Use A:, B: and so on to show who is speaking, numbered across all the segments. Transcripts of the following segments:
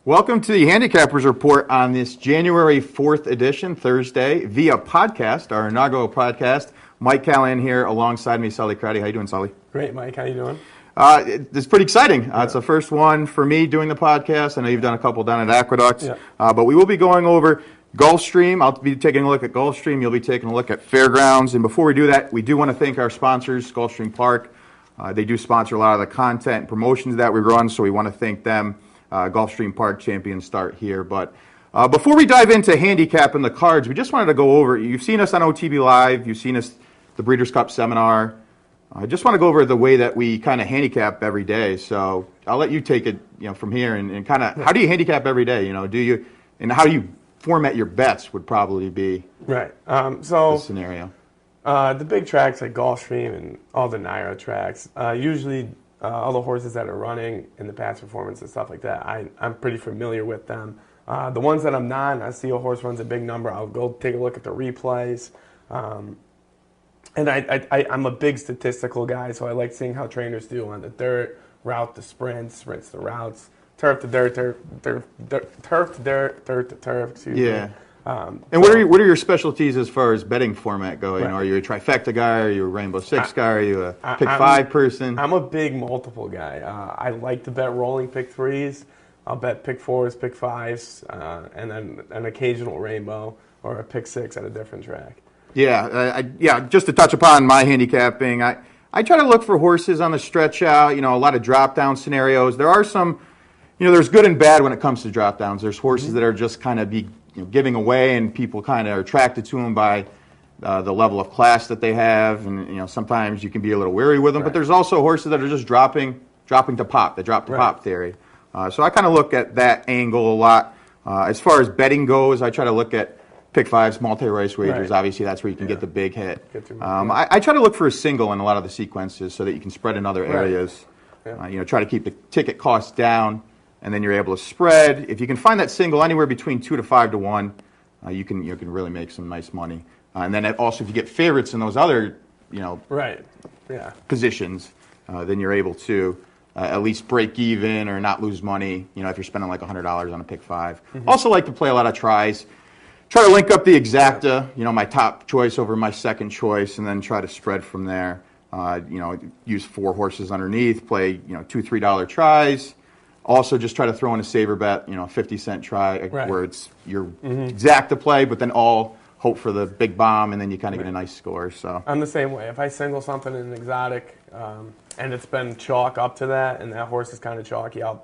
A: Welcome to the Handicappers Report on this January 4th edition, Thursday, via podcast, our inaugural podcast. Mike Callahan here alongside me, Sully Crowdy. How you doing, Sully?
B: Great, Mike. How you doing?
A: It's pretty exciting. It's the first one for me doing the podcast. I know you've done a couple down at Aqueducts, but we will be going over Gulfstream. I'll be taking a look at Gulfstream. You'll be taking a look at Fairgrounds. And before we do that, we do want to thank our sponsors, Gulfstream Park. They do sponsor a lot of the content and promotions that we run, so we want to thank them. Gulfstream Park champion start here. But before we dive into handicapping the cards, we just wanted to go over, you've seen us on OTB Live, you've seen us the Breeders' Cup seminar. I just want to go over the way that we kind of handicap every day. So I'll let you take it from here and kind of, how do you handicap every day? And how do you format your bets would probably be
B: right.
A: The scenario.
B: The big tracks like Gulfstream and all the Nairo tracks, usually all the horses that are running in the past performance and stuff like that, I'm pretty familiar with them. The ones that I'm not, I see a horse runs a big number, I'll go take a look at the replays. And I'm a big statistical guy, so I like seeing how trainers do on the dirt, route to sprints to routes, turf to dirt, turf to dirt, dirt to turf, excuse me.
A: And what are your specialties as far as betting format going? Right. Are you a trifecta guy? Are you a Rainbow Six guy? Are you a pick five person?
B: I'm a big multiple guy. I like to bet rolling pick threes. I'll bet pick fours, pick fives, and then an occasional rainbow or a pick six at a different track.
A: Just to touch upon my handicapping, I try to look for horses on the stretch out, a lot of drop down scenarios. There are some, there's good and bad when it comes to drop downs. There's horses that are just kind of giving away, and people kind of are attracted to them by the level of class that they have, and sometimes you can be a little wary with them. Right. But there's also horses that are just dropping to pop, the drop to pop theory. So I kind of look at that angle a lot. As far as betting goes, I try to look at pick fives, multi-race wagers. Right. Obviously, that's where you can get the big hit. I try to look for a single in a lot of the sequences so that you can spread in other areas. Try to keep the ticket costs down. And then you're able to spread. If you can find that single anywhere between 2 to 5 to 1, you can really make some nice money. And then also, if you get favorites in those other, positions, then you're able to at least break even or not lose money. If you're spending like $100 on a pick five. Also, like to play a lot of tries. Try to link up the exacta. My top choice over my second choice, and then try to spread from there. Use 4 horses underneath. Play $2, $3 tries. Also, just try to throw in a saver bet, a 50-cent try where it's your exact to play, but then all hope for the big bomb, and then you kind of get a nice score. So
B: I'm the same way. If I single something in an exotic, and it's been chalk up to that, and that horse is kind of chalky, I'll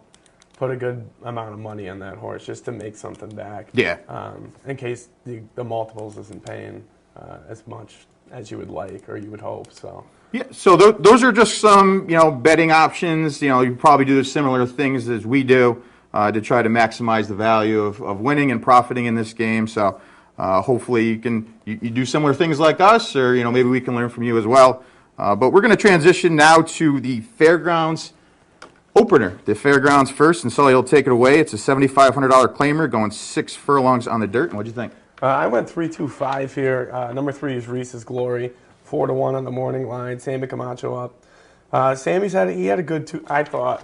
B: put a good amount of money on that horse just to make something back. In case the multiples isn't paying as much as you would like or you would hope.
A: So those are just some, betting options. You probably do the similar things as we do to try to maximize the value of winning and profiting in this game. So hopefully you do similar things like us, or maybe we can learn from you as well. But we're going to transition now to the Fairgrounds opener. The Fairgrounds first, and Sully will take it away. It's a $7,500 claimer going 6 furlongs on the dirt. And what'd you think?
B: I went 3-2-5 here. Number 3 is Reese's Glory. 4 to 1 on the morning line. Sammy Camacho up. Sammy's had a good I thought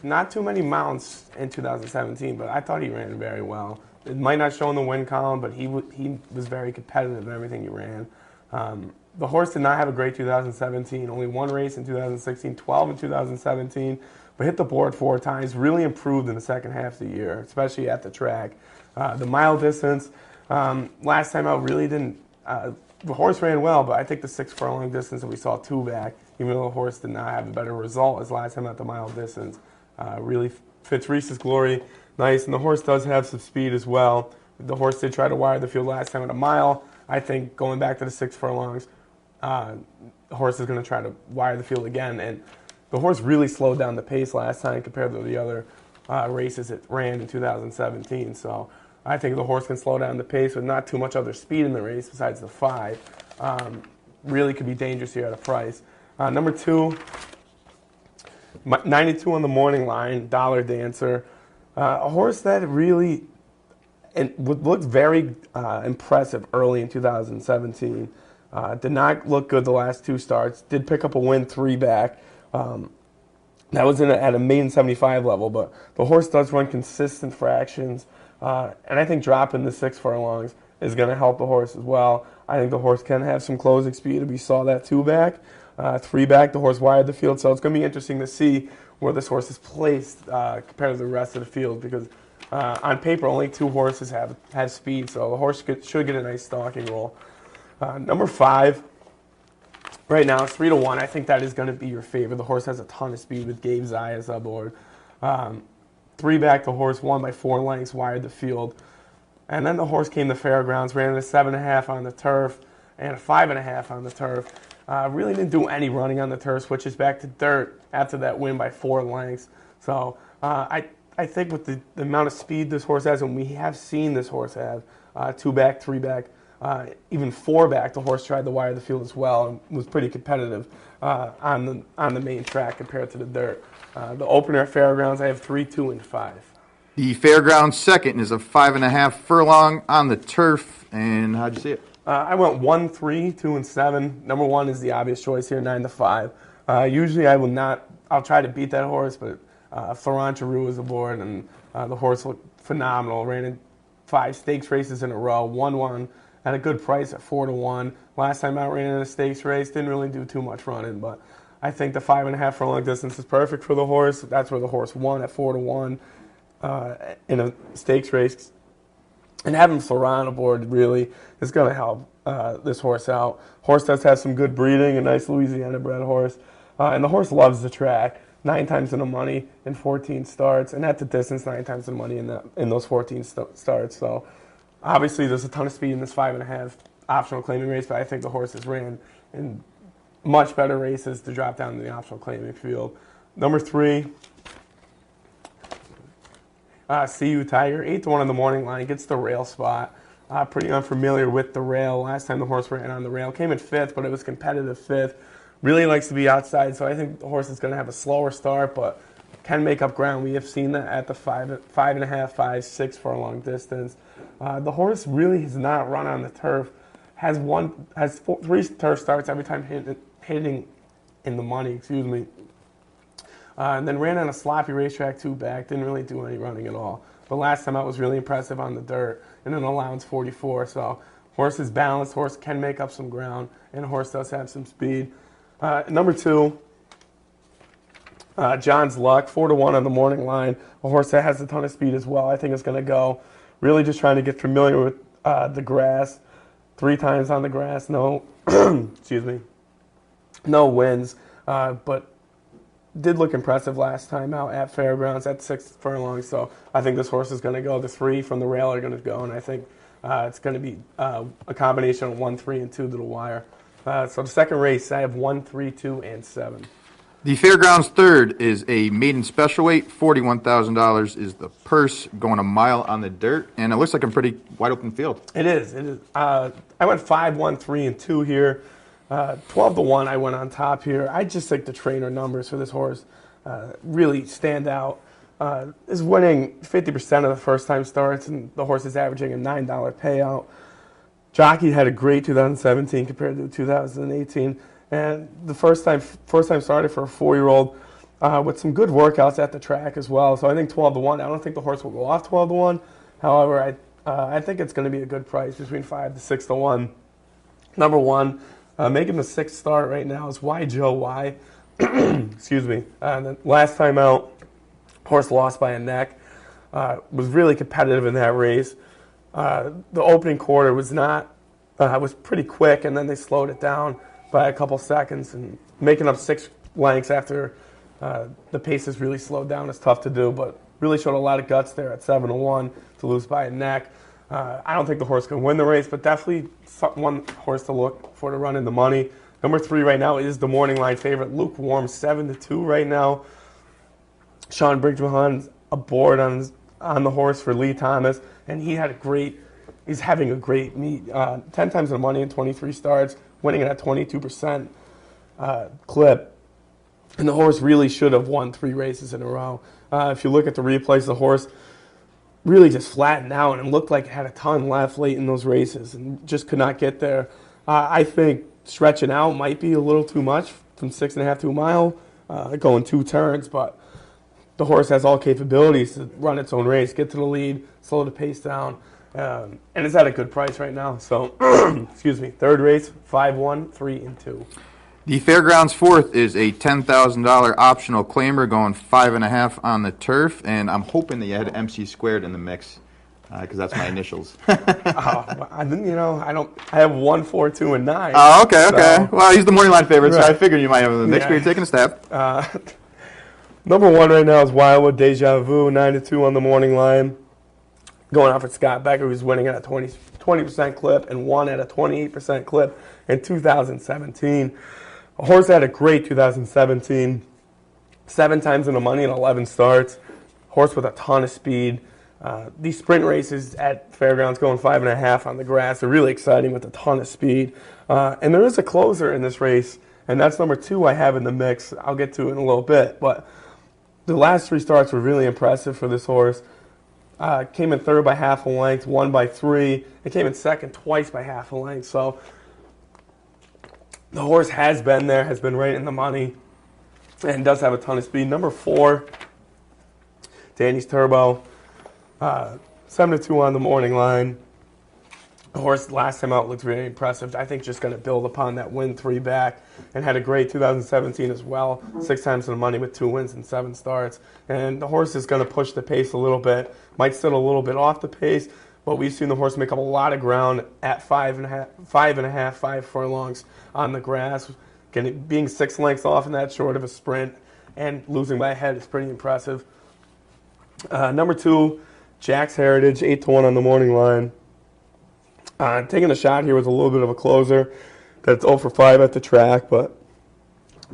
B: not too many mounts in 2017, but I thought he ran very well. It might not show in the win column, but he was very competitive in everything he ran. The horse did not have a great 2017. Only 1 race in 2016, 12 in 2017, but hit the board 4 times. Really improved in the second half of the year, especially at the track. The mile distance last time out really didn't. The horse ran well, but I think the 6 furlong distance that we saw 2 back, even though the horse did not have a better result as last time at the mile distance, really fits Reese's Glory nice. And the horse does have some speed as well. The horse did try to wire the field last time at a mile. I think going back to the 6 furlongs, the horse is going to try to wire the field again. And the horse really slowed down the pace last time compared to the other races it ran in 2017. So I think the horse can slow down the pace with not too much other speed in the race besides the 5. Really could be dangerous here at a price. Number 2, 92 on the morning line, Dollar Dancer. A horse that really looked very impressive early in 2017. Did not look good the last 2 starts. Did pick up a win 3 back. That was at a maiden 75 level, but the horse does run consistent fractions, and I think dropping the 6 furlongs is going to help the horse as well. I think the horse can have some closing speed. We saw that 2 back, 3 back. The horse wired the field, so it's going to be interesting to see where this horse is placed compared to the rest of the field, because on paper only 2 horses have speed, so the horse should get a nice stalking roll. Number 5. Right now, it's 3-1. I think that is going to be your favorite. The horse has a ton of speed with Gabe Zayas aboard. 3 back, the horse won by 4 lengths, wired the field. And then the horse came to Fairgrounds, ran a 7.5 on the turf and a 5.5 on the turf. Really didn't do any running on the turf, switches back to dirt after that win by 4 lengths. So I think with the amount of speed this horse has, and we have seen this horse have 2 back, 3 back, even 4 back, the horse tried to wire the field as well and was pretty competitive on the main track compared to the dirt. The opener at Fairgrounds, I have 3, 2, and 5.
A: The Fairgrounds second is a 5.5 furlong on the turf. And how'd you see it?
B: I went 1, 3, 2, and 7. Number 1 is the obvious choice here, 9-5. Usually I will not. I'll try to beat that horse, but Florent Giroux was aboard, and the horse looked phenomenal. Ran in 5 stakes races in a row, won 1 at a good price at 4-1. Last time out, ran in a stakes race, didn't really do too much running, but I think the 5.5 furlong distance is perfect for the horse. That's where the horse won at 4-1 in a stakes race. And having Florent aboard really is going to help this horse out. Horse does have some good breeding, a nice Louisiana-bred horse. And the horse loves the track. 9 times in the money in 14 starts. And at the distance, 9 times in the money in those 14 starts. So obviously there's a ton of speed in this 5.5 optional claiming race, but I think the horse has ran in much better races to drop down to the optional claiming field. Number 3, CU Tiger, 8-1 on the morning line, gets the rail spot. Pretty unfamiliar with the rail. Last time the horse ran on the rail, came in 5th, but it was competitive 5th. Really likes to be outside, so I think the horse is going to have a slower start, but can make up ground. We have seen that at the 5.5, 5, 6 furlong distance. The horse really has not run on the turf. Has 3 turf starts every time hitting in the money. Excuse me. And then ran on a sloppy racetrack 2 back. Didn't really do any running at all. But last time out was really impressive on the dirt in an allowance 44. So horse is balanced. Horse can make up some ground, and horse does have some speed. Number 2, John's Luck, 4-1 on the morning line. A horse that has a ton of speed as well. I think it's going to go. Really just trying to get familiar with the grass. 3 times on the grass, no, excuse me, no wins, but did look impressive last time out at Fairgrounds at 6 furlongs. So I think this horse is going to go. The 3 from the rail are going to go, and I think it's going to be a combination of 1, 3, and 2 to the wire. So the second race, I have 1, 3, 2, and 7.
A: The Fairgrounds third is a maiden special weight. $41,000 is the purse, going a mile on the dirt, and it looks like a pretty wide open field.
B: It is. It is. I went 5, 1, 3, and 2 here. 12-1, I went on top here. I just think the trainer numbers for this horse really stand out. Is winning 50% of the first time starts, and the horse is averaging a $9 payout. Jockey had a great 2017 compared to 2018. And the first time started for a 4-year-old with some good workouts at the track as well. So I think 12-1. I don't think the horse will go off 12-1. However, I think it's going to be a good price between 5 to 6-1. Number 1, making the 6th start right now is Why Joe Why. Excuse me. The last time out, horse lost by a neck. Was really competitive in that race. The opening quarter was pretty quick, and then they slowed it down by a couple seconds, and making up 6 lengths after the pace has really slowed down is tough to do, but really showed a lot of guts there at 7-1 to lose by a neck. I don't think the horse can win the race, but definitely one horse to look for to run in the money. Number 3 right now is the morning line favorite, Lukewarm, 7-2 right now. Sean Bridgman aboard on the horse for Lee Thomas, and he's having a great meet. 10 times the money in 23 starts, winning it at 22% clip. And the horse really should have won 3 races in a row. If you look at the replays, the horse really just flattened out and looked like it had a ton left late in those races and just could not get there. I think stretching out might be a little too much from 6.5 to a mile. going 2 turns, but the horse has all capabilities to run its own race, get to the lead, slow the pace down, and it's at a good price right now. So, excuse me, third race, 5-1, 3 and 2.
A: The Fairgrounds fourth is a $10,000 optional claimer going 5.5 on the turf, and I'm hoping that you had MC squared in the mix because that's my initials.
B: I didn't, I have 1, 4, 2, and 9.
A: Oh, okay.
B: So,
A: Well, he's the morning line favorite, so
B: right.
A: I figured you might have him in the mix,
B: Yeah.
A: but you're taking a stab.
B: Number 1 right now is Wildwood Deja Vu, 9-2 on the morning line. Going out for Scott Becker, who's winning at a 20% clip and won at a 28% clip in 2017. A horse that had a great 2017, 7 times in the money and 11 starts. Horse with a ton of speed. These sprint races at Fairgrounds going 5.5 on the grass are really exciting with a ton of speed. And there is a closer in this race, and that's number 2 I have in the mix. I'll get to it in a little bit, but the last 3 starts were really impressive for this horse. Came in third by half a length, won by 3. It came in second twice by half a length. So the horse has been there, has been right in the money, and does have a ton of speed. Number 4, Danny's Turbo, 7-2 on the morning line. The horse last time out looked really impressive. I think just going to build upon that win 3 back, and had a great 2017 as well. 6 times in the money with 2 wins and 7 starts. And the horse is going to push the pace a little bit. Might sit a little bit off the pace, but we've seen the horse make up a lot of ground at 5 furlongs on the grass. Being 6 lengths off in that short of a sprint and losing by a head is pretty impressive. Number 2, Jack's Heritage, 8-1 on the morning line. Taking a shot here with a little bit of a closer that's 0 for 5 at the track, but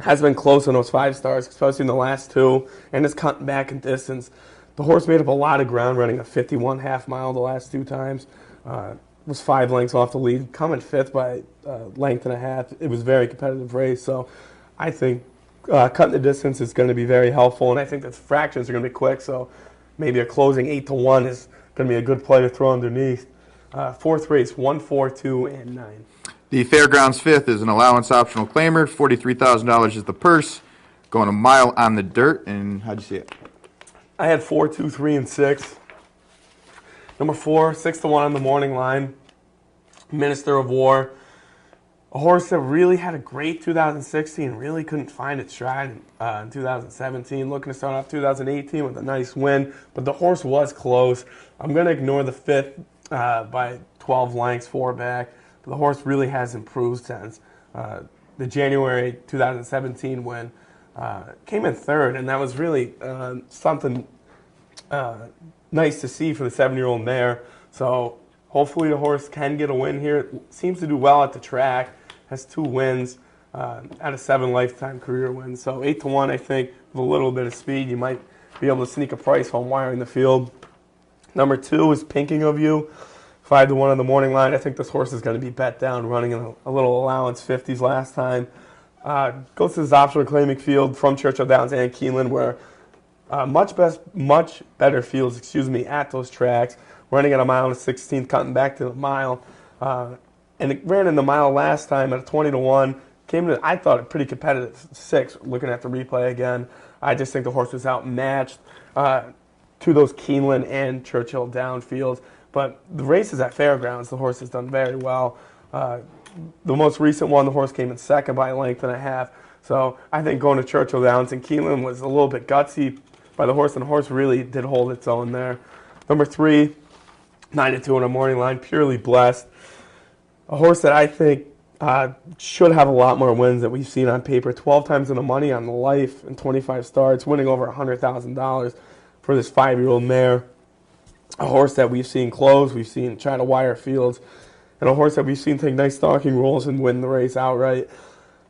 B: has been close in those 5 stars, especially in the last 2, and is cutting back in distance. The horse made up a lot of ground running a 51 half mile the last 2 times. Was 5 lengths off the lead, coming 5th by length and a half. It was a very competitive race, so I think cutting the distance is going to be very helpful, and I think that fractions are going to be quick, so maybe a closing 8-1 is going to be a good play to throw underneath. 4th race, 1, 4, 2, and 9.
A: The Fairgrounds fifth is an allowance optional claimer. $43,000 is the purse. Going a mile on the dirt. And how'd you see it?
B: I had 4, 2, 3, and 6. Number 4, 6-1 on the morning line. Minister of War. A horse that really had a great 2016, really couldn't find its stride in 2017. Looking to start off 2018 with a nice win, but the horse was close. I'm going to ignore the 5th by 12 lengths, 4 back. But the horse really has improved since the January 2017 win. Came in 3rd, and that was really something nice to see for the 7-year-old mare. So hopefully the horse can get a win here. It seems to do well at the track. Has 2 wins out of 7 lifetime career wins. So 8-1, I think, with a little bit of speed, you might be able to sneak a price while wiring the field. Number 2 is Pinking of You, 5-1 on the morning line. I think this horse is going to be bet down, running in a little allowance 50s last time. Goes to this optional claiming field from Churchill Downs and Keeneland, where much better fields, at those tracks. Running at a mile and 16th, cutting back to the mile. And it ran in the mile last time at a 20-1. Came to, I thought, a pretty competitive 6, looking at the replay again. I just think the horse was outmatched to those Keeneland and Churchill Downs fields. But the races at Fairgrounds, the horse has done very well. The most recent one, the horse came in 2nd by a length and a half. So I think going to Churchill Downs and Keeneland was a little bit gutsy by the horse, and the horse really did hold its own there. Number 3, 9-2 on a morning line, Purely Blessed. A horse that I think should have a lot more wins that we've seen on paper. 12 times in the money on the life and 25 starts, winning over $100,000 for this 5-year-old mare. A horse that we've seen close, we've seen try to wire fields, and a horse that we've seen take nice stalking rolls and win the race outright.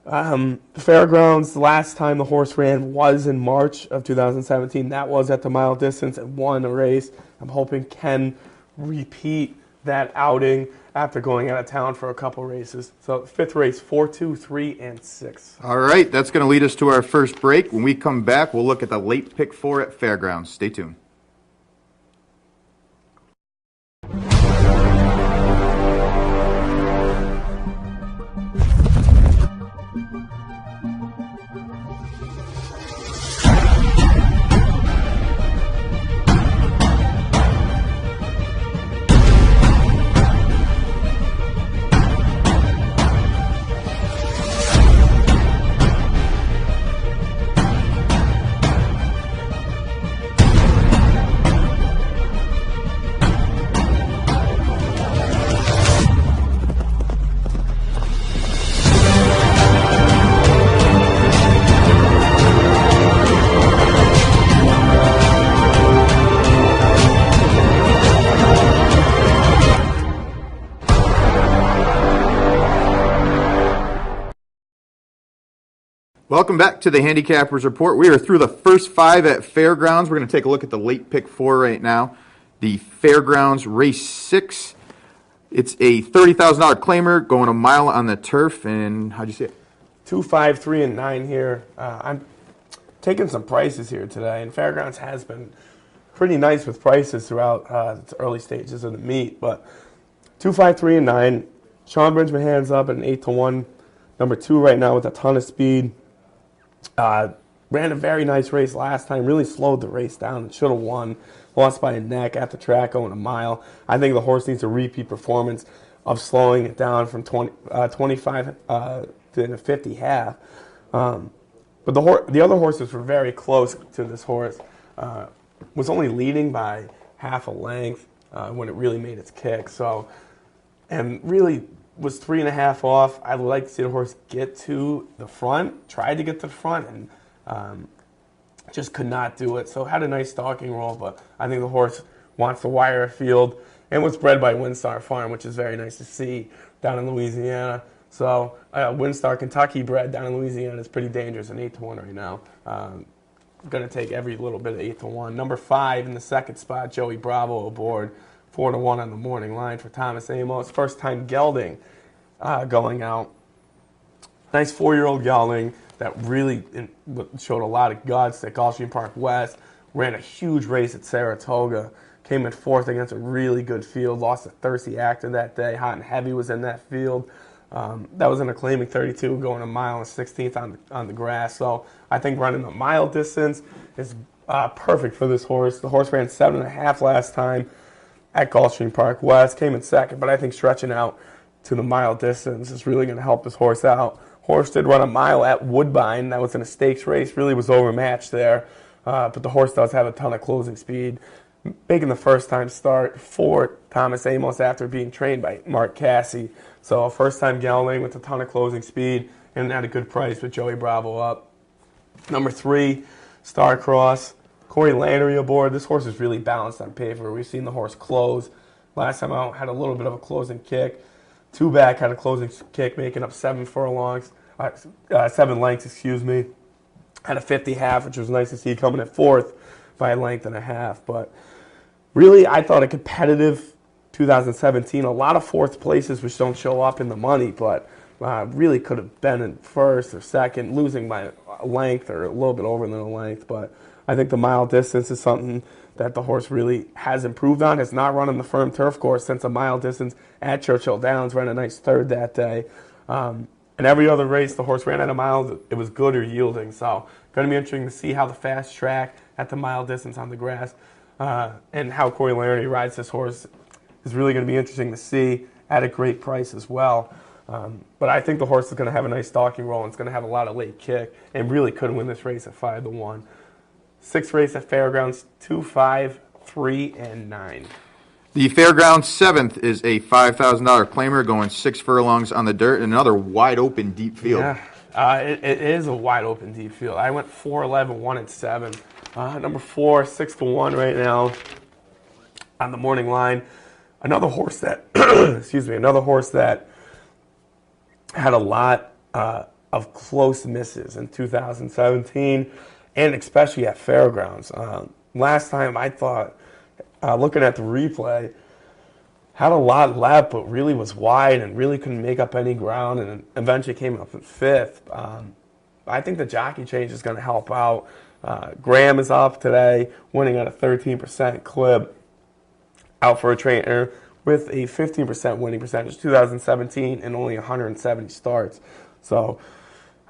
B: The Fairgrounds, the last time the horse ran was in March of 2017. That was at the mile distance and won a race. I'm hoping can repeat that outing after going out of town for a couple races. So 5th race, 4, 2, 3, and 6.
A: All right, that's going to lead us to our first break. When we come back, we'll look at the late pick 4 at Fairgrounds. Stay tuned. Welcome back to the Handicappers Report. We are through the first 5 at Fairgrounds. We're going to take a look at the late pick 4 right now. The Fairgrounds Race 6. It's a $30,000 claimer going a mile on the turf. And how'd you see it?
B: 2, 5, 3, and 9 here. I'm taking some prices here today, and Fairgrounds has been pretty nice with prices throughout the early stages of the meet. But 2, 5, 3, and 9. Sean Bridgman hands up at an 8-1. Number 2 right now with a ton of speed. Ran a very nice race last time. Really slowed the race down and should have won. Lost by a neck at the track going a mile. I think the horse needs a repeat performance of slowing it down from 25 to 50 half. But the other horses were very close to this horse. Was only leading by half a length when it really made its kick. So, and really was 3.5 off. I'd like to see the horse get to the front. Tried to get to the front and just could not do it. So had a nice stalking roll, but I think the horse wants to wire a field and was bred by Windstar Farm, which is very nice to see down in Louisiana. So Windstar Kentucky bred down in Louisiana is pretty dangerous, an 8-1 right now. Going to take every little bit of 8-1. Number 5 in the second spot, Joey Bravo aboard. 4-1 on the morning line for Thomas Amos. First time gelding going out. Nice 4-year-old gelding that really showed a lot of guts at Gulfstream Park West. Ran a huge race at Saratoga. Came in 4th against a really good field. Lost to Thirsty Actor that day. Hot and Heavy was in that field. That was in a claiming 32, going a mile and 16th on the grass. So I think running the mile distance is perfect for this horse. The horse ran 7.5 last time at Gulfstream Park West. Came in 2nd, but I think stretching out to the mile distance is really going to help this horse out. Horse did run a mile at Woodbine. That was in a stakes race. Really was overmatched there. But the horse does have a ton of closing speed. Making the first time start for Thomas Amos after being trained by Mark Casse. So first time gelding with a ton of closing speed and at a good price with Joey Bravo up. Number 3, Starcross. Corey Landry aboard. This horse is really balanced on paper. We've seen the horse close. Last time out had a little bit of a closing kick. 2 back had a closing kick, making up 7 furlongs, 7 lengths, excuse me. Had a 50 half, which was nice to see, coming at 4th by a length and a half. But really, I thought a competitive 2017. A lot of 4th places which don't show up in the money, but really could have been in 1st or 2nd, losing by a length or a little bit over than a length. But I think the mile distance is something that the horse really has improved on. Has not run on the firm turf course since a mile distance at Churchill Downs. Ran a nice 3rd that day. And every other race the horse ran at a mile, it was good or yielding. So going to be interesting to see how the fast track at the mile distance on the grass and how Corey Laramie rides this horse is really going to be interesting to see at a great price as well. But I think the horse is going to have a nice stalking roll and it's going to have a lot of late kick and really could win this race at 5-1. 6th race at Fairgrounds, 2, 5, 3, and 9.
A: The Fairgrounds 7th is a $5,000 claimer going 6 furlongs on the dirt in another wide open deep field.
B: Yeah, it is a wide open deep field. I went 4-11, 1-7. Number 4, 6-1 right now on the morning line. Another horse that, another horse that had a lot of close misses in 2017, and especially at Fairgrounds. Last time I thought, looking at the replay, had a lot left, but really was wide and really couldn't make up any ground, and eventually came up in 5th. I think the jockey change is going to help out. Graham is up today, winning at a 13% clip, out for a trainer with a 15% winning percentage, 2017, and only 170 starts. So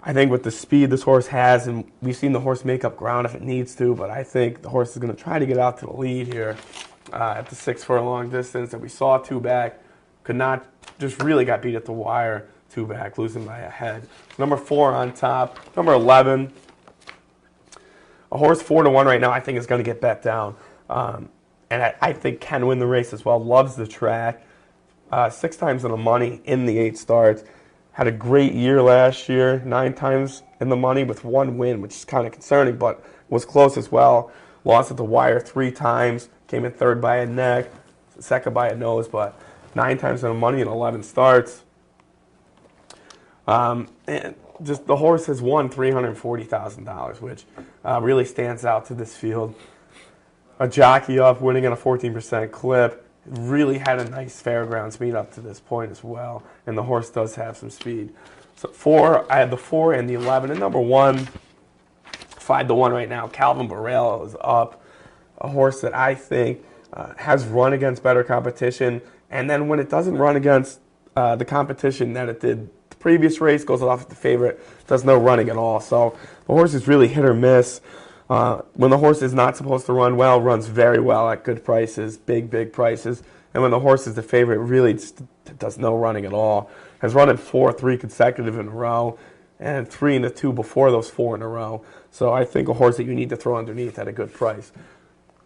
B: I think with the speed this horse has, and we've seen the horse make up ground if it needs to, but I think the horse is going to try to get out to the lead here at the 6 furlong distance that we saw 2 back. Could not, just really got beat at the wire, 2 back, losing by a head. Number 4 on top. Number 11, a horse 4-1 right now I think is going to get bet down. And I think can win the race as well. Loves the track. 6 times in the money in the 8 starts. Had a great year last year, 9 times in the money with 1 win, which is kind of concerning, but was close as well. Lost at the wire 3 times, came in 3rd by a neck, 2nd by a nose, but 9 times in the money in 11 starts. And just the horse has won $340,000, which really stands out to this field. A jockey up, winning at a 14% clip. Really had a nice fairgrounds meet up to this point as well, and the horse does have some speed. So I had the 4 and the 11, and number 1, 5-1 right now. Calvin Borrell is up, a horse that I think has run against better competition, and then when it doesn't run against the competition that it did the previous race, goes off the favorite, does no running at all. So the horse is really hit or miss. When the horse is not supposed to run well, runs very well at good prices, big prices. And when the horse is the favorite, really does no running at all. Has run in 3 consecutive in a row, and 3 in the 2 before those 4 in a row. So I think a horse that you need to throw underneath at a good price.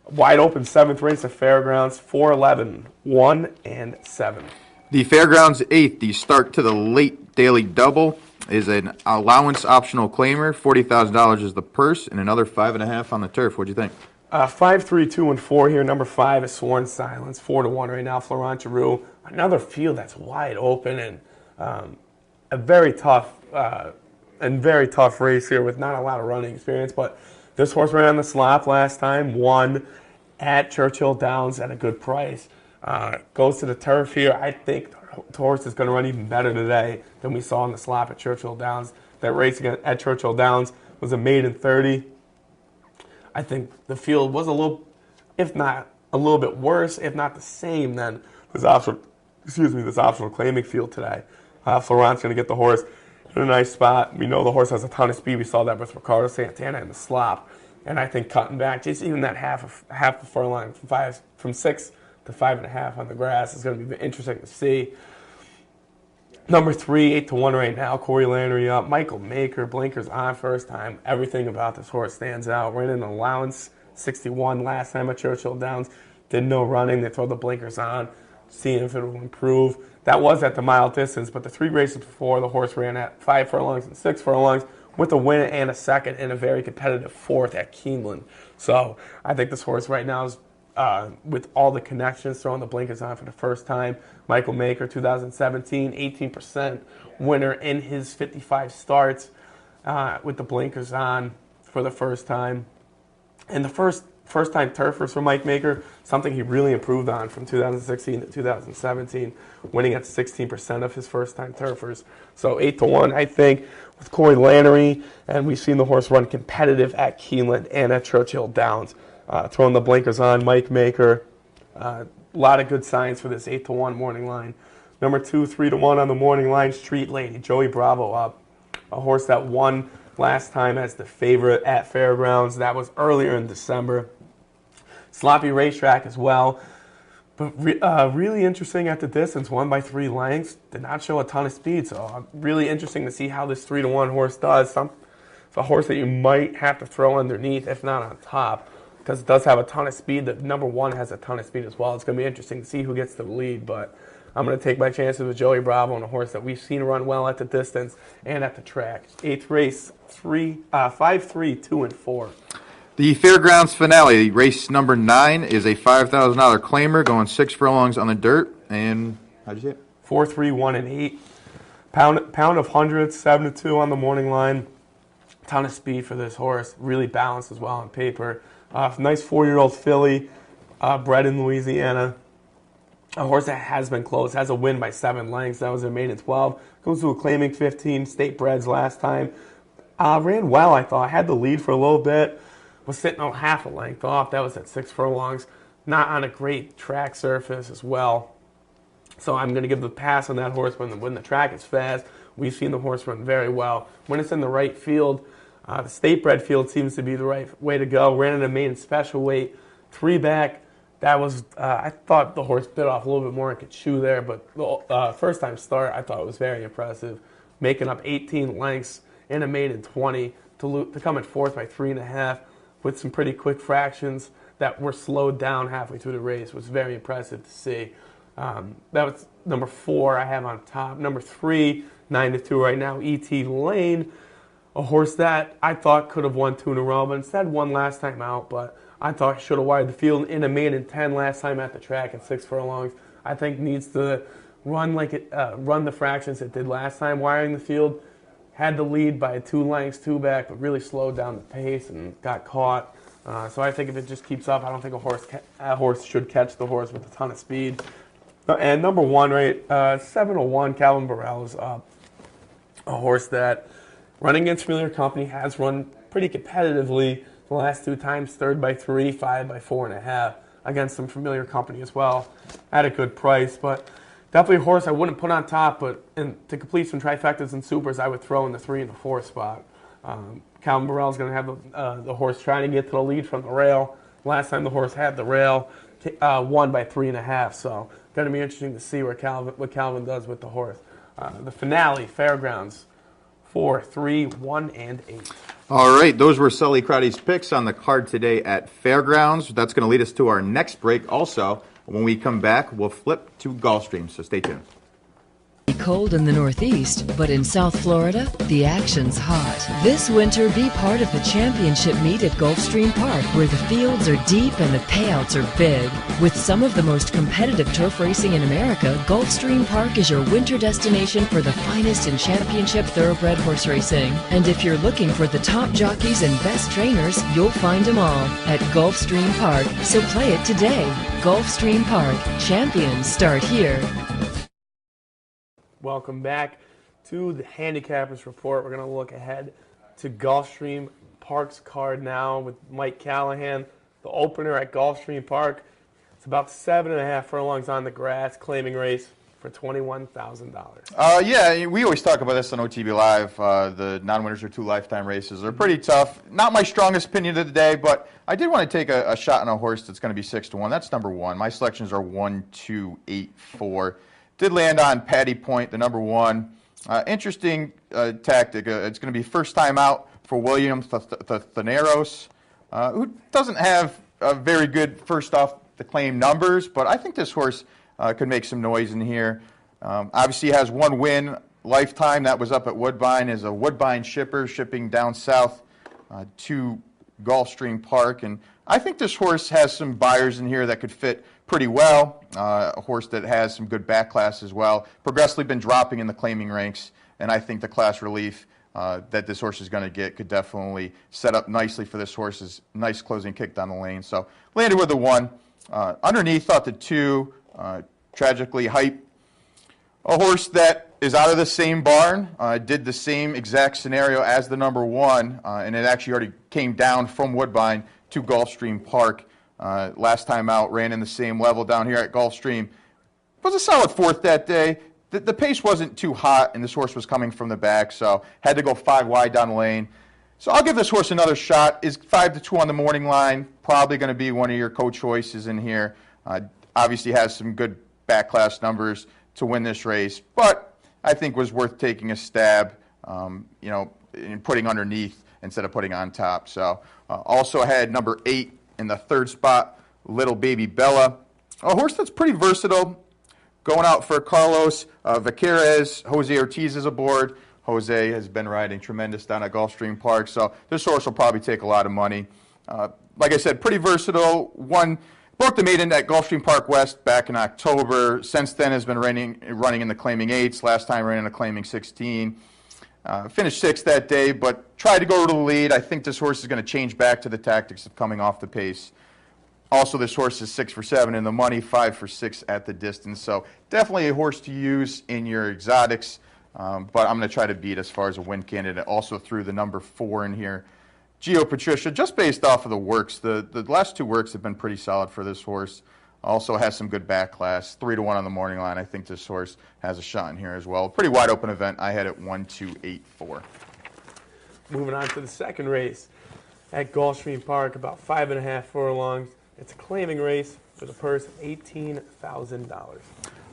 B: Wide open 7th race of Fairgrounds, 4, 11, 1, and 7.
A: The Fairgrounds 8th, the start to the late daily double, is an allowance optional claimer. $40,000 is the purse, and another 5.5 on the turf. What do you think?
B: 5, 3, 2, and 4 here. Number 5 is Sworn Silence, 4-1 right now. Florent Giroux, another field that's wide open, and a very tough race here with not a lot of running experience. But this horse ran on the slop last time, won at Churchill Downs at a good price. Goes to the turf here. I think the horse is going to run even better today than we saw in the slop at Churchill Downs. That race at Churchill Downs was a maiden 30. I think the field was a little, if not a little bit worse, if not the same than this optional claiming field today. Florent's going to get the horse in a nice spot. We know the horse has a ton of speed. We saw that with Ricardo Santana in the slop. And I think cutting back, just even that half a furlong from 6 to 5.5 on the grass is going to be interesting to see. Number 3, 8-1 right now. Corey Lanerie up. Michael Maker, blinkers on first time. Everything about this horse stands out. Ran an allowance 61 last time at Churchill Downs. Did no running. They throw the blinkers on, seeing if it will improve. That was at the mile distance, but the 3 races before, the horse ran at 5 furlongs and 6 furlongs with a win and a second and a very competitive 4th at Keeneland. So I think this horse right now is, with all the connections, throwing the blinkers on for the first time. Michael Maker, 2017, 18% winner in his 55 starts with the blinkers on for the first time. And the first-time turfers for Mike Maker, something he really improved on from 2016 to 2017, winning at 16% of his first-time turfers. So 8-1, I think, with Corey Lanerie, and we've seen the horse run competitive at Keeneland and at Churchill Downs. Throwing the blinkers on, Mike Maker. A lot of good signs for this 8-1 morning line. Number 2, 3-1 on the morning line, Street Lady. Joey Bravo up. A horse that won last time as the favorite at Fairgrounds. That was earlier in December. Sloppy racetrack as well. But really interesting at the distance, won by 3 lengths. Did not show a ton of speed, so really interesting to see how this 3-1 horse does. It's a horse that you might have to throw underneath, if not on top, because it does have a ton of speed. The number 1 has a ton of speed as well. It's going to be interesting to see who gets the lead, but I'm going to take my chances with Joey Bravo and a horse that we've seen run well at the distance and at the track. 8th race, 5, 3, 2, and 4.
A: The Fairgrounds finale, race number 9, is a $5,000 claimer going 6 furlongs on the dirt. And how'd you say it?
B: 4, 3, 1, and 8. Pound of hundreds, 7-2 on the morning line. Ton of speed for this horse. Really balanced as well on paper. Nice 4-year-old filly, bred in Louisiana. A horse that has been close, has a win by 7 lengths. That was a maiden 12. Goes to a claiming 15, state breds last time. Ran well, I thought. Had the lead for a little bit. Was sitting on half a length off. That was at 6 furlongs. Not on a great track surface as well. So I'm going to give the pass on that horse when the track is fast. We've seen the horse run very well. When it's in the right field, the state bred field seems to be the right way to go. Ran in a maiden special weight, 3 back. That was, I thought the horse bit off a little bit more and could chew there, but the first time start, I thought it was very impressive. Making up 18 lengths in a maiden 20 to come at 4th by 3.5 with some pretty quick fractions that were slowed down halfway through the race was very impressive to see. That was number 4 I have on top. Number 3, 9-2 right now, E.T. Lane. A horse that I thought could have won 2 in a row, but instead won last time out. But I thought should have wired the field in a maiden 10 last time at the track at 6 furlongs. I think needs to run like it, run the fractions it did last time, wiring the field. had the lead by 2 lengths, 2 back, but really slowed down the pace and got caught. So I think if it just keeps up, I don't think a horse should catch the horse with a ton of speed. And number 1, right, 701, Calvin Burrell is up. A horse that, running against Familiar Company, has run pretty competitively the last 2 times, 3rd by 3, 5 by 4.5, against some Familiar Company as well, at a good price. But definitely a horse I wouldn't put on top, but to complete some trifectas and supers, I would throw in the 3 and the 4 spot. Calvin Burrell is going to have the horse trying to get to the lead from the rail. Last time the horse had the rail, won by 3.5. So going to be interesting to see what Calvin does with the horse. The finale, Fairgrounds, 4, 3, 1, and 8.
A: All right, those were Sully Crotty's picks on the card today at Fairgrounds. That's going to lead us to our next break. Also, when we come back, we'll flip to Gulfstream, so stay tuned.
C: Cold in the Northeast, but in South Florida, the action's hot. This winter, be part of the championship meet at Gulfstream Park, where the fields are deep and the payouts are big. With some of the most competitive turf racing in America, Gulfstream Park is your winter destination for the finest in championship thoroughbred horse racing. And if you're looking for the top jockeys and best trainers, you'll find them all at Gulfstream Park. So play it today. Gulfstream Park. Champions start here.
B: Welcome back to the Handicappers Report. We're going to look ahead to Gulfstream Park's card now with Mike Callahan, the opener at Gulfstream Park. It's about 7.5 furlongs on the grass, claiming race for $21,000.
A: Yeah, we always talk about this on OTB Live. The non-winners are 2 lifetime races. They're pretty tough. Not my strongest opinion of the day, but I did want to take a shot on a horse that's going to be 6-1. That's number 1. My selections are 1, 2, 8, 4. Did land on Patty Point, the number 1. Interesting tactic. It's going to be first time out for William Thanaros, who doesn't have very good first off the claim numbers, but I think this horse could make some noise in here. Obviously has 1 win lifetime. That was up at Woodbine as a Woodbine shipper shipping down south to Gulfstream Park. And I think this horse has some buyers in here that could fit pretty well. A horse that has some good back class as well. Progressively been dropping in the claiming ranks, and I think the class relief that this horse is going to get could definitely set up nicely for this horse's nice closing kick down the lane. So landed with the 1. Underneath, thought the 2, Tragically Hype. A horse that is out of the same barn, did the same exact scenario as the number 1, and it actually already came down from Woodbine to Gulfstream Park. Last time out, ran in the same level down here at Gulfstream. It was a solid 4th that day. The pace wasn't too hot, and this horse was coming from the back, so had to go 5 wide down the lane. So I'll give this horse another shot. Is 5-2 on the morning line. Probably going to be one of your co-choices in here. Obviously has some good back class numbers to win this race, but I think was worth taking a stab, in putting underneath instead of putting on top. So also had number 8 in the 3rd spot, Little Baby Bella. A horse that's pretty versatile. Going out for Carlos Vaquerez. Jose Ortiz is aboard. Jose has been riding tremendous down at Gulfstream Park, so this horse will probably take a lot of money. Like I said, pretty versatile. Broke the maiden at Gulfstream Park West back in October. Since then has been running in the claiming 8s. Last time ran in the claiming 16. Finished 6th that day, but tried to go to the lead. I think this horse is going to change back to the tactics of coming off the pace. Also, this horse is 6 for 7 in the money, 5 for 6 at the distance. So definitely a horse to use in your exotics, but I'm going to try to beat as far as a win candidate. Also threw the number 4 in here, Gio Patricia, just based off of the works. The last 2 works have been pretty solid for this horse. Also has some good back class. 3-1 on the morning line. I think this horse has a shot in here as well. Pretty wide open event. I had it 1, 2, 8, 4.
B: Moving on to the second race at Gulfstream Park, about 5.5 furlongs. It's a claiming race with a purse of $18,000.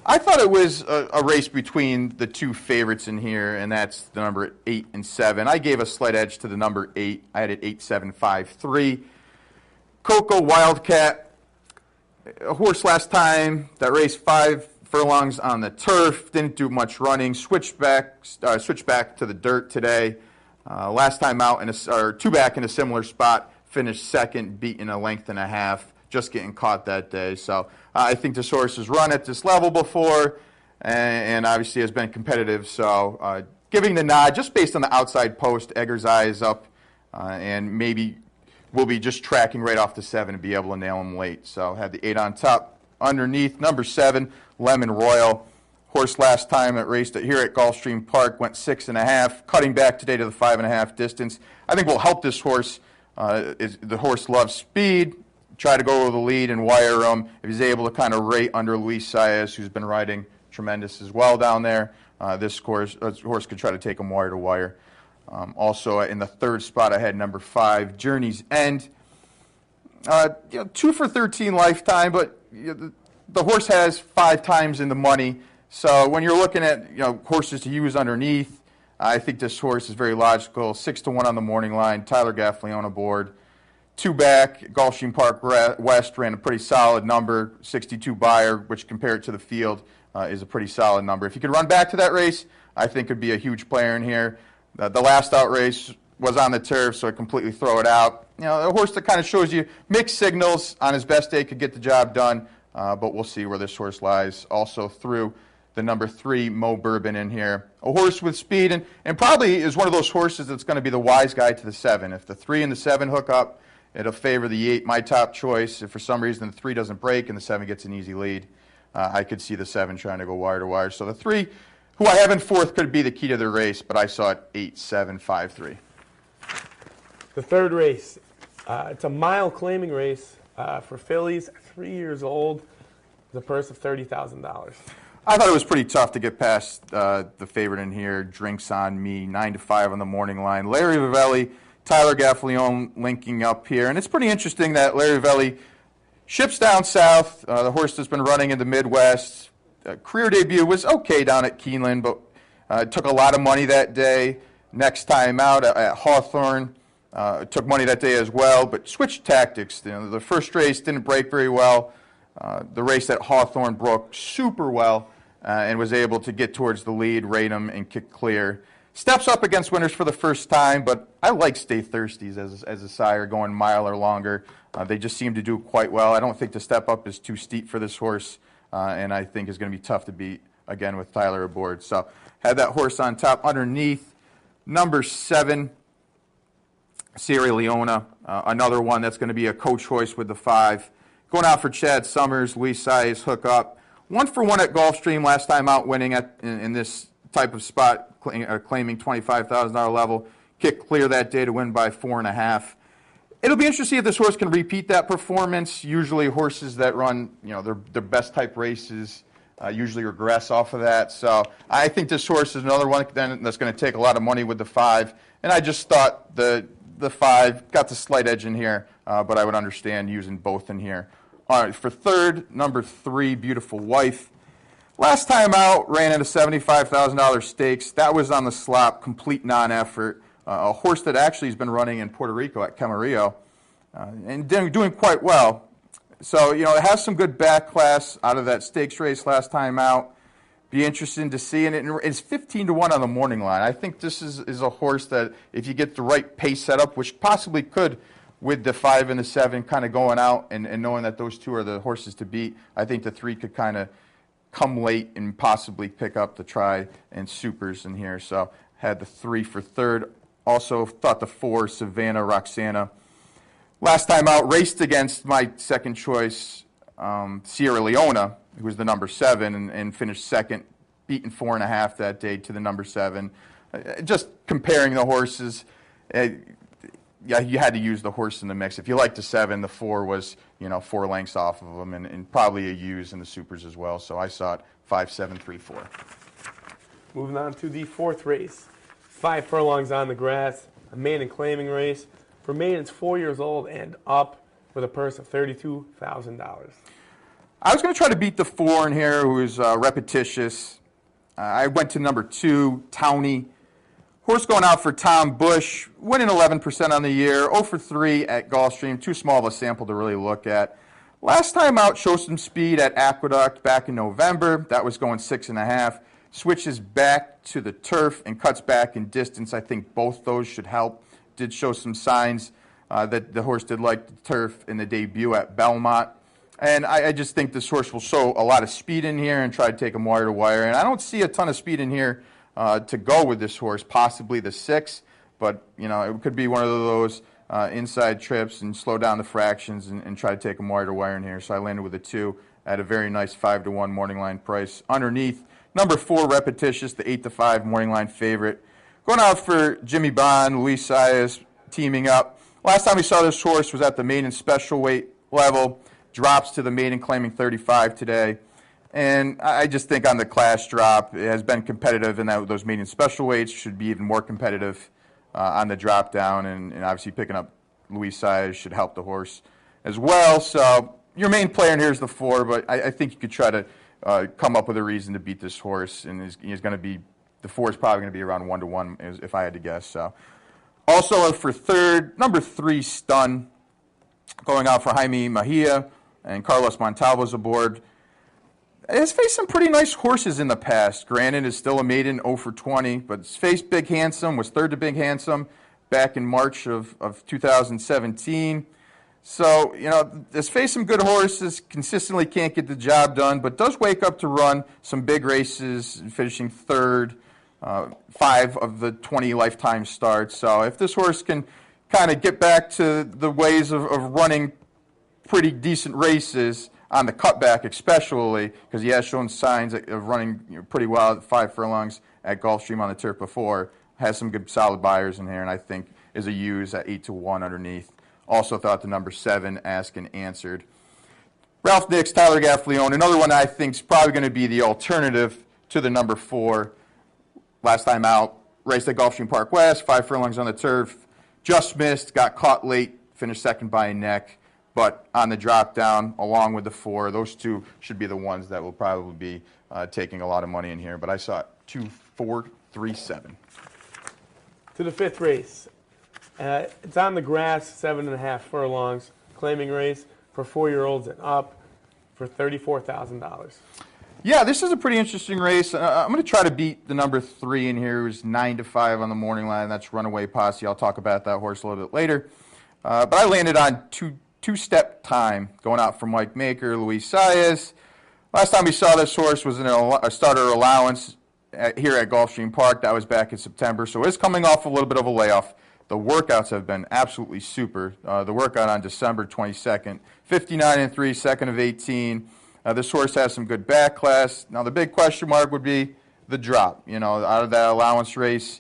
A: I thought it was a race between the 2 favorites in here, and that's the number 8 and 7. I gave a slight edge to the number 8. I had it 8, 7, 5, 3. Coco Wildcat. A horse last time that raced 5 furlongs on the turf, didn't do much running, switched back to the dirt today. Last time out, 2 back in a similar spot, finished 2nd, beaten a length and a half, just getting caught that day. So I think this horse has run at this level before and obviously has been competitive, so giving the nod just based on the outside post. Egger's eye is up, and maybe we'll be just tracking right off the 7 and be able to nail him late. So had the 8 on top. Underneath, number 7, Lemon Royal. Horse last time it raced here at Gulfstream Park went 6.5, cutting back today to the 5.5 distance. I think will help this horse. The horse loves speed. Try to go over the lead and wire him. If he's able to kind of rate under Luis Saez, who's been riding tremendous as well down there, this horse could try to take him wire to wire. Also in the 3rd spot, I had number 5, Journey's End. 2 for 13 lifetime, but the horse has 5 times in the money. So when you're looking at horses to use underneath, I think this horse is very logical. 6-1 on the morning line. Tyler Gaffalione aboard. 2 back. Gulfstream Park West ran a pretty solid number. 62 buyer, which compared to the field is a pretty solid number. If you could run back to that race, I think could be a huge player in here. The last out race was on the turf, so I completely throw it out. A horse that kind of shows you mixed signals. On his best day, could get the job done, but we'll see where this horse lies. Also through the number 3, Mo Bourbon in here. A horse with speed and probably is one of those horses that's going to be the wise guy to the 7. If the 3 and the 7 hook up, it'll favor the 8, my top choice. If for some reason the 3 doesn't break and the 7 gets an easy lead, I could see the 7 trying to go wire to wire. So the 3, who I have in 4th, could be the key to the race, but I saw it 8, 7, 5, 3.
B: The 3rd race, it's a mile claiming race for fillies, 3 years old, the purse of $30,000.
A: I thought it was pretty tough to get past the favorite in here. Drinks on Me, 9-5 on the morning line. Larry Vivelli, Tyler Gaffalione linking up here. And it's pretty interesting that Larry Vivelli ships down south. The horse that's been running in the Midwest. Career debut was okay down at Keeneland, but took a lot of money that day. Next time out at Hawthorne, took money that day as well, but switched tactics. The first race didn't break very well. The race at Hawthorne broke super well and was able to get towards the lead, rate him, and kick clear. Steps up against winners for the first time, but I like Stay Thirsties as a sire going mile or longer. They just seem to do quite well. I don't think the step up is too steep for this horse, and I think is going to be tough to beat again with Tyler aboard. So had that horse on top. Underneath, number 7, Sierra Leona, another one that's going to be a co-choice with the 5. Going out for Chad Summers, Luis Saez hook up. 1 for 1 at Gulfstream last time out, winning in this type of spot, claiming $25,000 level. Kick clear that day to win by 4.5. It'll be interesting to see if this horse can repeat that performance. Usually horses that run their best type races usually regress off of that. So I think this horse is another one that's going to take a lot of money with the 5. And I just thought the 5 got the slight edge in here, but I would understand using both in here. All right, for 3rd, number 3, Beautiful Wife. Last time out, ran into $75,000 stakes. That was on the slop, complete non-effort. A horse that actually has been running in Puerto Rico at Camarillo and doing quite well. So, it has some good back class out of that stakes race last time out. Be interesting to see. And it's 15-1 on the morning line. I think this is a horse that if you get the right pace setup, which possibly could with the 5 and the 7 kind of going out and knowing that those 2 are the horses to beat, I think the 3 could kind of come late and possibly pick up the try and supers in here. So had the 3 for 3rd. Also thought the 4, Savannah Roxana. Last time out, raced against my second choice, Sierra Leona, who was the number 7, and finished 2nd, beaten 4.5 that day to the number 7. Just comparing the horses, yeah, you had to use the horse in the mix. If you liked the 7, the 4 was 4 lengths off of them, and probably a use in the supers as well. So I saw it 5, 7, 3, 4.
B: Moving on to the 4th race. 5 furlongs on the grass, a maiden claiming race for maidens 4 years old and up with a purse of $32,000.
A: I was going to try to beat the 4 in here, who is repetitious. I went to number 2, Townie. Horse going out for Tom Bush, winning 11% on the year, 0 for 3 at Gulfstream, too small of a sample to really look at. Last time out, showed some speed at Aqueduct back in November. That was going 6.5. Switches back to the turf and cuts back in distance. I think both those should help. Did show some signs that the horse did like the turf in the debut at Belmont. And I just think this horse will show a lot of speed in here and try to take him wire to wire. And I don't see a ton of speed in here to go with this horse, possibly the 6. But, it could be one of those inside trips and slow down the fractions and try to take them wire to wire in here. So I landed with a 2 at a very nice 5-1 morning line price. Underneath, number 4, Repetitious, the 8-5 morning line favorite. Going out for Jimmy Bond, Luis Saez teaming up. Last time we saw this horse was at the maiden special weight level. Drops to the maiden, claiming 35 today. And I just think on the class drop, it has been competitive in that those maiden special weights should be even more competitive on the drop down. And obviously picking up Luis Saez should help the horse as well. So your main player in here is the 4, but I think you could try to come up with a reason to beat this horse. And he's going to be, the 4 is probably going to be around 1-1 if I had to guess. So also for third, number 3, Stun, going out for Jaime Mejia and Carlos Montalvo's aboard. Has faced some pretty nice horses in the past. Granted, is still a maiden 0 for 20, but it's faced Big Handsome, was third to Big Handsome back in March of 2017. So, has faced some good horses, consistently can't get the job done, but does wake up to run some big races, finishing third, 5 of the 20 lifetime starts. So if this horse can kind of get back to the ways of running pretty decent races, on the cutback especially, because he has shown signs of running pretty well at 5 furlongs at Gulfstream on the turf before. Has some good solid buyers in here, and I think is a use at 8-1 underneath. Also thought the number 7, Asked and Answered. Ralph Nix, Tyler Gaffleone, another one I think is probably going to be the alternative to the number 4. Last time out, raced at Gulfstream Park West, 5 furlongs on the turf. Just missed, got caught late, finished second by a neck. But on the drop down, along with the 4, those 2 should be the ones that will probably be taking a lot of money in here. But I saw it 2, 4, 3, 7.
B: To the 5th race. It's on the grass, 7.5 furlongs, claiming race for 4-year-olds and up for $34,000.
A: Yeah, this is a pretty interesting race. I'm going to try to beat the number 3 in here, who's 9-5 on the morning line. That's Runaway Posse. I'll talk about that horse a little bit later. But I landed on Two-Step Time, going out for Mike Maker, Luis Saez. Last time we saw this horse was in a starter allowance here at Gulfstream Park. That was back in September, so it's coming off a little bit of a layoff. The workouts have been absolutely super. The workout on December 22nd, 59-3, second of 18. This horse has some good back class. Now the big question mark would be the drop, out of that allowance race.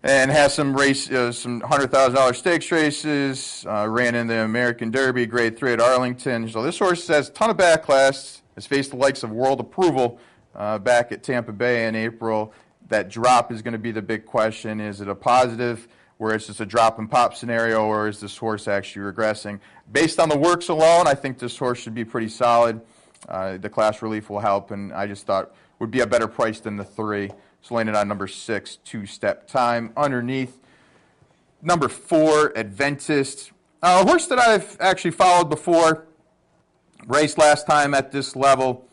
A: And has some some $100,000 stakes races. Ran in the American Derby, Grade 3 at Arlington. So this horse has a ton of back class. Has faced the likes of World Approval back at Tampa Bay in April. That drop is going to be the big question. Is it a positive, where it's just a drop and pop scenario, or is this horse actually regressing? Based on the works alone, I think this horse should be pretty solid. The class relief will help, and I just thought would be a better price than the 3. So landed on number 6, Two-Step Time. Underneath, number 4, Adventist. A horse that I've actually followed before. Raced last time at this level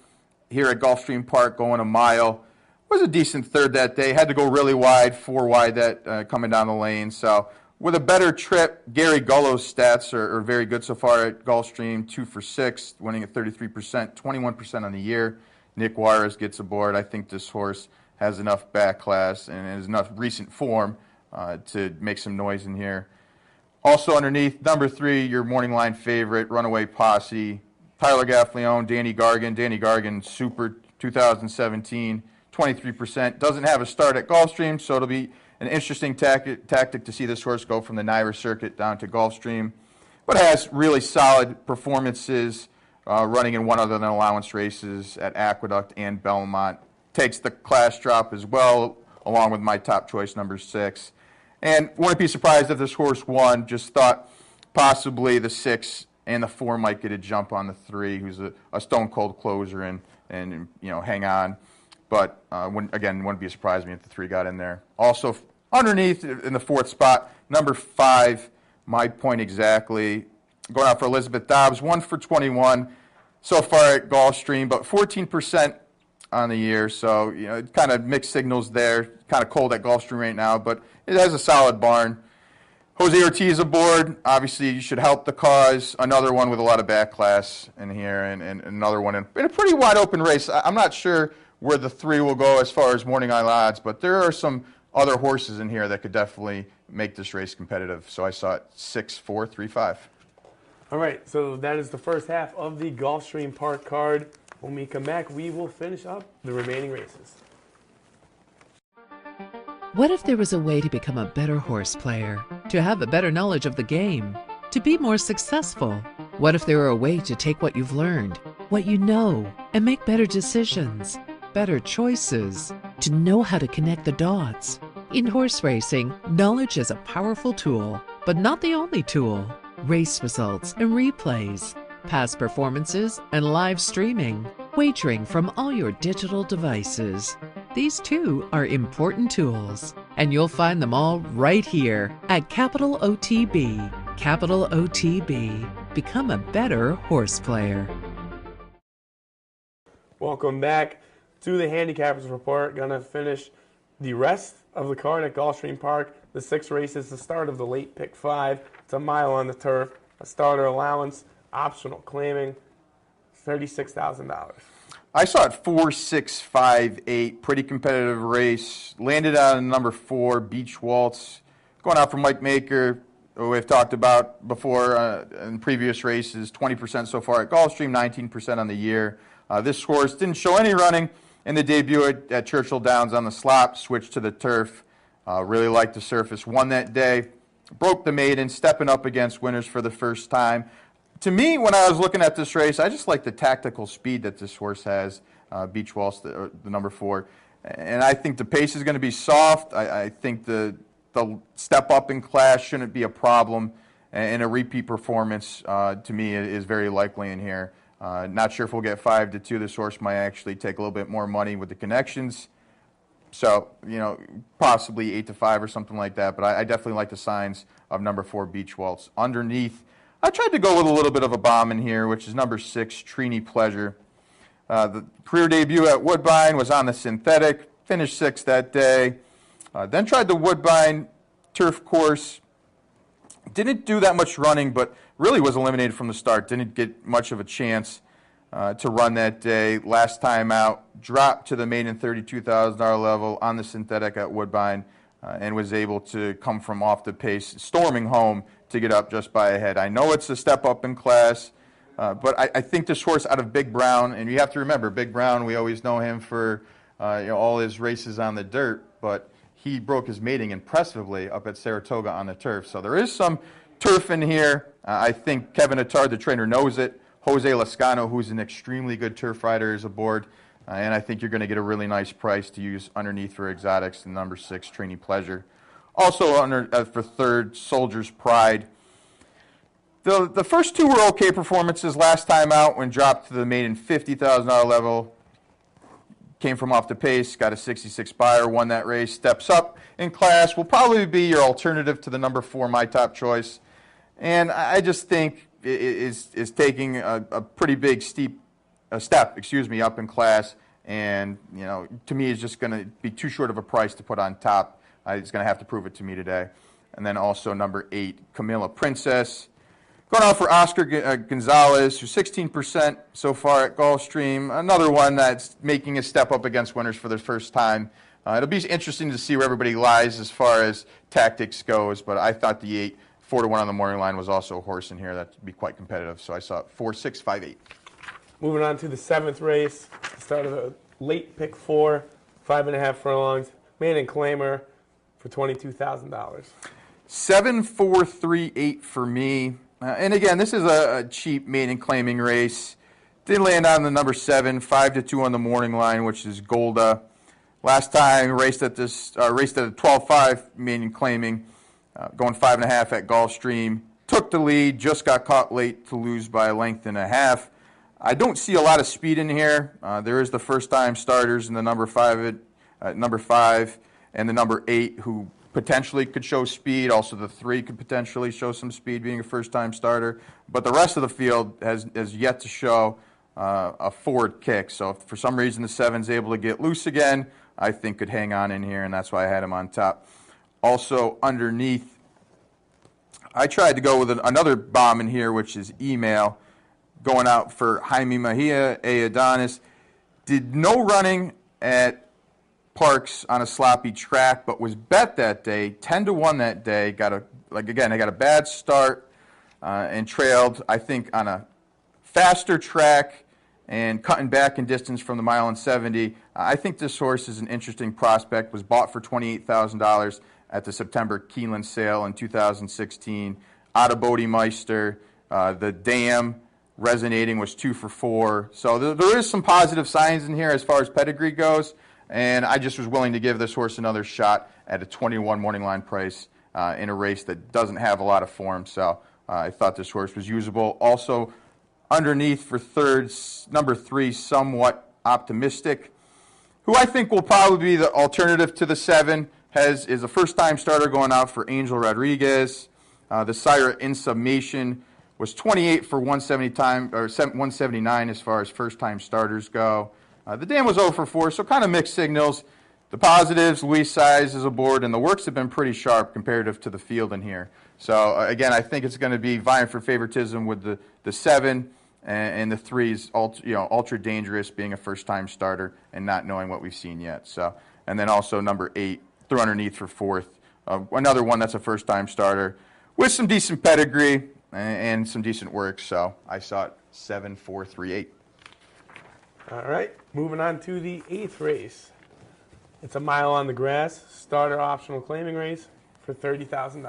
A: here at Gulfstream Park, going a mile. Was a decent third that day. Had to go really wide, 4 wide that coming down the lane. So with a better trip, Gary Gullo's stats are very good so far at Gulfstream. 2 for 6, winning at 33%, 21% on the year. Nick Juarez gets aboard. I think this horse has enough back class and has enough recent form to make some noise in here. Also underneath, number 3, your morning line favorite, Runaway Posse, Tyler Gaffleone, Danny Gargan. Danny Gargan, super 2017, 23%. Doesn't have a start at Gulfstream, so it'll be an interesting tactic to see this horse go from the NYRA circuit down to Gulfstream. But has really solid performances running in one other than allowance races at Aqueduct and Belmont. Takes the class drop as well, along with my top choice, number 6. And wouldn't be surprised if this horse won. Just thought possibly the 6 and the 4 might get a jump on the 3, who's a stone-cold closer and hang on. But wouldn't be surprised me if the 3 got in there. Also underneath in the 4th spot, number 5, My Point Exactly. Going out for Elizabeth Dobbs, 1 for 21 so far at Gulfstream, but 14% on the year, so kind of mixed signals there. Kind of cold at Gulfstream right now, but it has a solid barn. Jose Ortiz aboard, obviously you should help the cause. Another one with a lot of back class in here, and another one in a pretty wide open race. I'm not sure where the 3 will go as far as morning line odds, but there are some other horses in here that could definitely make this race competitive. So I saw it 6, 4, 3, 5.
B: All right, so that is the first half of the Gulfstream Park card. When we come back, we will finish up the remaining races.
D: What if there was a way to become a better horse player, to have a better knowledge of the game, to be more successful? What if there were a way to take what you've learned, what you know, and make better decisions, better choices, to know how to connect the dots? In horse racing, knowledge is a powerful tool, but not the only tool. Race results and replays, past performances and live streaming, wagering from all your digital devices. These too are important tools, and you'll find them all right here at Capital OTB. Capital OTB. Become a better horse player.
B: Welcome back to the Handicappers Report. Gonna finish the rest of the card at Gulfstream Park. The 6 races, the start of the late pick 5. It's a mile on the turf, a starter allowance, optional claiming, $36,000.
A: I saw it 4, 6, 5, 8. Pretty competitive race. Landed on number 4, Beach Waltz. Going out for Mike Maker, who we've talked about before in previous races. 20% so far at Gulfstream, 19% on the year. This horse didn't show any running in the debut at Churchill Downs on the slop. Switched to the turf. Really liked the surface. Won that day. Broke the maiden, stepping up against winners for the first time. To me, when I was looking at this race, I just like the tactical speed that this horse has, Beach Waltz, the number 4. And I think the pace is going to be soft. I think the step up in class shouldn't be a problem. And a repeat performance, to me, is very likely in here. Not sure if we'll get 5-2. This horse might actually take a little bit more money with the connections. So, possibly 8-5 or something like that. But I definitely like the signs of number 4, Beach Waltz. Underneath, I tried to go with a little bit of a bomb in here, which is number 6, Trini Pleasure. The career debut at Woodbine was on the synthetic, finished 6th that day. Then tried the Woodbine turf course. Didn't do that much running, but really was eliminated from the start. Didn't get much of a chance to run that day. Last time out, dropped to the maiden $32,000 level on the synthetic at Woodbine and was able to come from off the pace, storming home to get up just by a head. I know it's a step up in class, but I think this horse out of Big Brown, and you have to remember, Big Brown, we always know him for all his races on the dirt, but he broke his mating impressively up at Saratoga on the turf. So there is some turf in here. I think Kevin Attard, the trainer, knows it. Jose Lascano, who's an extremely good turf rider, is aboard. And I think you're going to get a really nice price to use underneath for exotics, the number 6, Trini Pleasure. Also for 3rd, Soldier's Pride. The first 2 were okay performances. Last time out, when dropped to the maiden $50,000 level, came from off the pace, got a 66 buyer, won that race, steps up in class, will probably be your alternative to the number 4, My Top Choice. And I just think is taking a pretty big step up in class, and to me is just going to be too short of a price to put on top. He's going to have to prove it to me today. And then also number 8, Camilla Princess. Going out for Oscar Gonzalez, who's 16% so far at Gulfstream. Another one that's making a step up against winners for the first time. It'll be interesting to see where everybody lies as far as tactics goes, but I thought the 8, 4-1 on the morning line was also a horse in here that would be quite competitive. So I saw it 4, 6, 5, 8.
B: Moving on to the 7th race, start of the late pick 4, 5.5 furlongs, maiden claimer for $22,000.
A: 7, 4, 3, 8 for me. And again, this is a cheap maiden claiming race. Did land on the number 7, 5-2 on the morning line, which is Golda. Last time raced at a 12-5 maiden claiming, going 5.5 at Gulfstream. Took the lead, just got caught late to lose by a length and a half. I don't see a lot of speed in here. There is the first-time starters in the number 5 and the number 8 who potentially could show speed. Also, the 3 could potentially show some speed, being a first-time starter. But the rest of the field has yet to show a forward kick. So if for some reason the 7's able to get loose again, I think could hang on in here, and that's why I had him on top. Also, underneath, I tried to go with another bomb in here, which is Email, going out for Jaime Mejia, A. Adonis. Did no running at Parks on a sloppy track, but was bet that day 10-1 that day. They got a bad start and trailed, I think, on a faster track and cutting back in distance from the mile and 70. I think this horse is an interesting prospect. Was bought for $28,000 at the September Keeneland sale in 2016. Out of Bodemeister, the dam resonating was 2 for 4. So there is some positive signs in here as far as pedigree goes. And I just was willing to give this horse another shot at a 21 morning line price in a race that doesn't have a lot of form. So I thought this horse was usable. Also, underneath for third, number 3, Somewhat Optimistic, who I think will probably be the alternative to the 7, is a first-time starter going out for Angel Rodriguez. The sire in summation was 28 for 179 as far as first-time starters go. The dam was 0 for 4, so kind of mixed signals. The positives, Luis Saez is aboard, and the works have been pretty sharp comparative to the field in here. So, again, I think it's going to be vying for favoritism with the 7 and the 3's ultra dangerous, being a first-time starter and not knowing what we've seen yet. So, and then also number 8, through underneath for 4th. Another one that's a first-time starter with some decent pedigree and some decent work. So I saw it 7, 4, 3, 8.
B: All right, moving on to the 8th race. It's a mile on the grass, starter optional claiming race for $30,000.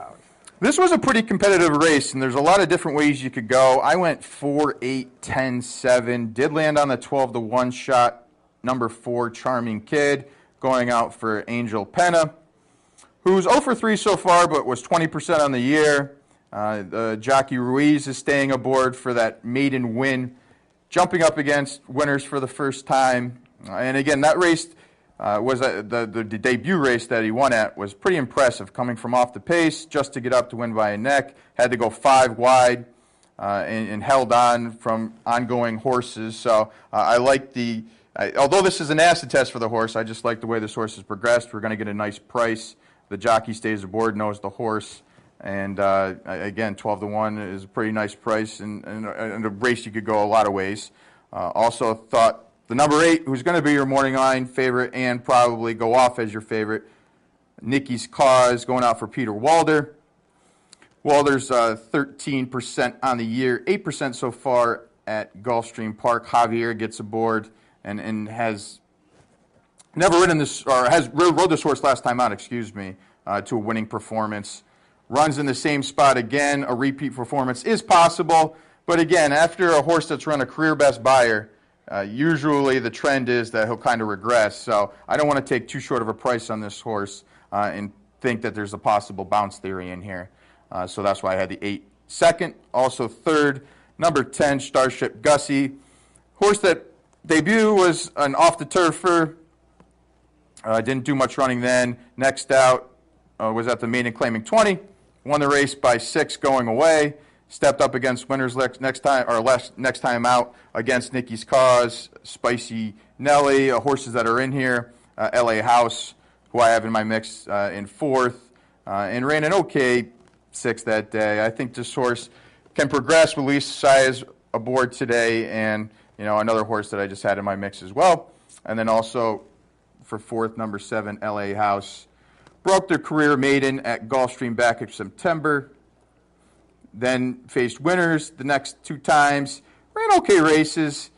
A: This was a pretty competitive race, and there's a lot of different ways you could go. I went 4, 8, 10, 7. Did land on the 12-1 shot, number 4, Charming Kid, going out for Angel Pena, who's 0 for 3 so far, but was 20% on the year. The jockey Ruiz is staying aboard for that maiden win, jumping up against winners for the first time. And again, that race was the debut race that he won at was pretty impressive, coming from off the pace just to get up to win by a neck. Had to go 5 wide and held on from ongoing horses. So I like although this is an acid test for the horse, I just like the way this horse has progressed. We're going to get a nice price. The jockey stays aboard, knows the horse. And again, 12-1 is a pretty nice price, and a race you could go a lot of ways. Also thought the number 8, who's going to be your morning line favorite and probably go off as your favorite, Nicky's Cause, going out for Peter Walder. Walder's 13% on the year, 8% so far at Gulfstream Park. Javier gets aboard and has never ridden this, or rode this horse last time out, to a winning performance. Runs in the same spot again. A repeat performance is possible, but again, after a horse that's run a career best Beyer, usually the trend is that he'll kind of regress. So I don't want to take too short of a price on this horse and think that there's a possible bounce theory in here. So that's why I had the 8 second. Also third, number 10, Starship Gussie. Horse that debut was an off-the-turfer. Didn't do much running then. Next out was at the maiden claiming 20. Won the race by 6 going away. Stepped up against winners next time out against Nicky's Cause, Spicy Nelly, horses that are in here. LA House, who I have in my mix in 4th, and ran an okay 6th that day. I think this horse can progress with Luis Saez aboard today, and another horse that I just had in my mix as well. And then also for 4th, number 7, LA House. Broke their career maiden at Gulfstream back in September. Then faced winners the next 2 times. Ran okay races.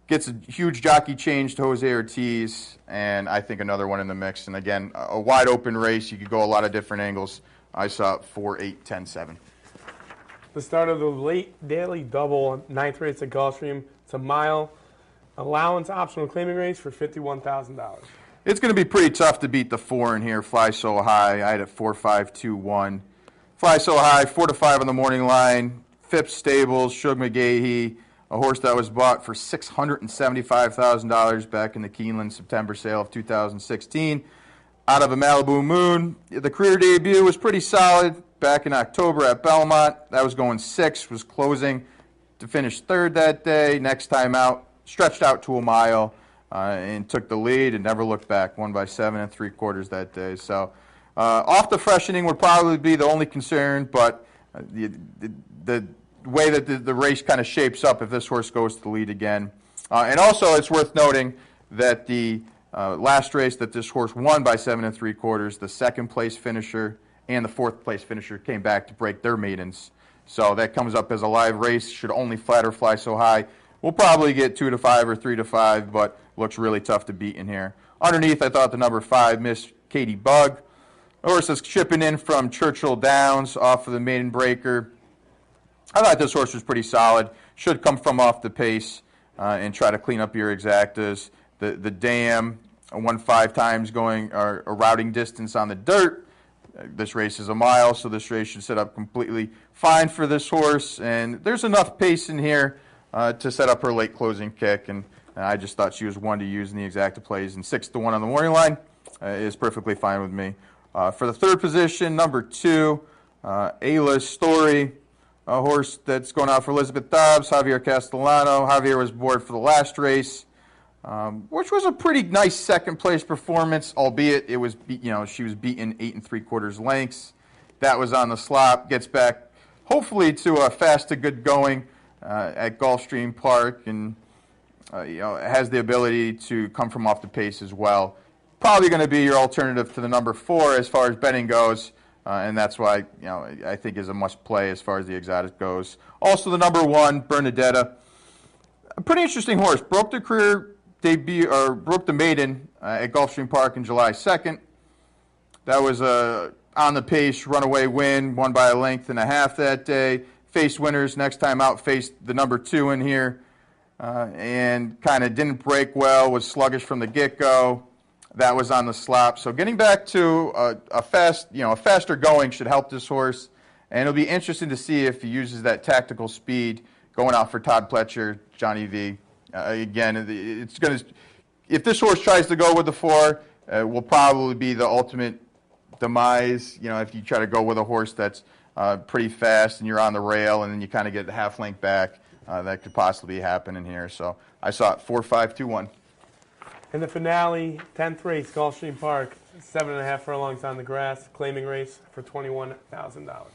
A: Gets a huge jockey change to Jose Ortiz. And I think another one in the mix. And again, a wide open race. You could go a lot of different angles. I saw 4, 8, 10, 7.
B: The start of the late daily double, 9th race at Gulfstream. It's a mile allowance optional claiming race for $51,000.
A: It's going to be pretty tough to beat the 4 in here, Fly So High. I had it 4, 5, 2, 1. Fly So High, 4 to 5 on the morning line. Phipps Stables, Shug McGahee, a horse that was bought for $675,000 back in the Keeneland September sale of 2016. Out of a Malibu Moon. The career debut was pretty solid back in October at Belmont. That was going 6, was closing to finish 3rd that day. Next time out, stretched out to a mile. And took the lead and never looked back. Won by 7 3/4 that day. So off the freshening would probably be the only concern, but the way that the race kind of shapes up if this horse goes to the lead again. And also it's worth noting that the last race that this horse won by 7 3/4, the second place finisher and the fourth place finisher came back to break their maidens. So that comes up as a live race. Should only flatter fly so high. We'll probably get 2 to 5 or 3 to 5, but looks really tough to beat in here. Underneath, I thought the number 5, Miss Katie Bug. The horse is chipping in from Churchill Downs off of the maiden breaker. I thought this horse was pretty solid. Should come from off the pace and try to clean up your exactas. The dam won 5 times going a routing distance on the dirt. This race is a mile, so this race should set up completely fine for this horse. And there's enough pace in here to set up her late closing kick. And I just thought she was one to use in the exacta plays. And 6 to 1 on the morning line is perfectly fine with me. For the third position, number 2, Ayla's Story. A horse that's going out for Elizabeth Dobbs, Javier Castellano. Javier was aboard for the last race, which was a pretty nice second place performance, albeit it was, she was beaten 8 3/4 lengths. That was on the slop. Gets back, hopefully, to a fast to good going at Gulfstream Park, and has the ability to come from off the pace as well. Probably going to be your alternative to the number 4 as far as betting goes. And that's why I think is a must play as far as the exotic goes. Also, the number 1, Bernadetta, a pretty interesting horse. Broke the career debut or broke the maiden at Gulfstream Park on July 2nd. That was a on the pace runaway win, won by a length and a half that day. Faced winners next time out. Faced the number 2 in here, and kind of didn't break well. Was sluggish from the get-go. That was on the slop. So getting back to a faster going should help this horse. And it'll be interesting to see if he uses that tactical speed going out for Todd Pletcher, Johnny V. Again, it's going to. If this horse tries to go with the 4, will probably be the ultimate demise. If you try to go with a horse that's pretty fast and you're on the rail and then you kind of get the half length back, that could possibly happen in here. So I saw it 4, 5, 2, 1.
B: In the finale, 10th race, Gulfstream Park, 7.5 furlongs on the grass, claiming race for $21,000.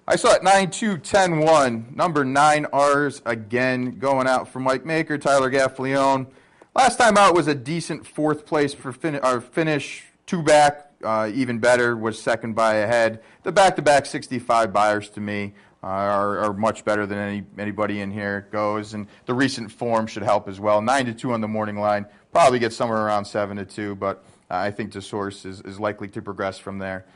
A: I saw it 9, 2, 10, 1. Number 9, R's again, going out for Mike Maker, Tyler Gaffalione. Last time out was a decent 4th place for finish, 2 back, even better, was second by a head. The back-to-back 65 buyers to me are much better than anybody in here goes, and the recent form should help as well. 9 to 2 on the morning line. Probably get somewhere around 7 to 2, but I think this horse is likely to progress from there.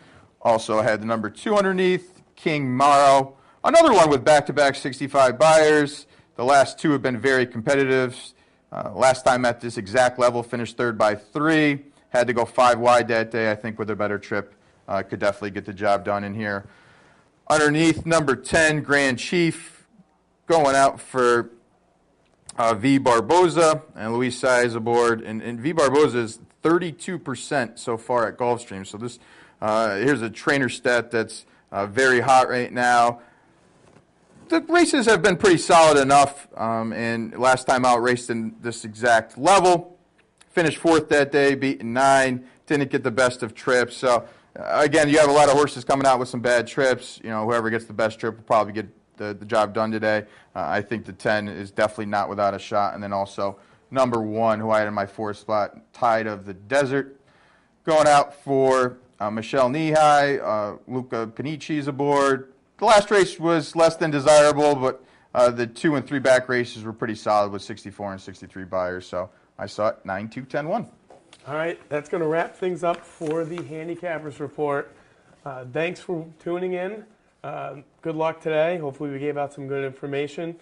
A: Also, I had the number 2 underneath, King Morrow. Another one with back-to-back 65 buyers. The last 2 have been very competitive. Last time at this exact level, finished 3rd by 3. Had to go 5 wide that day. I think with a better trip, could definitely get the job done in here. Underneath, number 10, Grand Chief, going out for V. Barboza, and Luis Saez aboard. And V. Barboza is 32% so far at Gulfstream. So this here's a trainer stat that's very hot right now. The races have been pretty solid enough, and last time out raced in this exact level. Finished 4th that day, beaten 9. Didn't get the best of trips. So, again, you have a lot of horses coming out with some bad trips. Whoever gets the best trip will probably get the job done today. I think the 10 is definitely not without a shot. And then also number 1, who I had in my 4th spot, Tide of the Desert. Going out for Michelle Nehai, Luca Panici is aboard. The last race was less than desirable, but the 2 and 3 back races were pretty solid with 64 and 63 buyers. So I saw it 9, 2, 10, 1.
B: All right, that's going to wrap things up for the Handicappers Report. Thanks for tuning in. Good luck today. Hopefully we gave out some good information.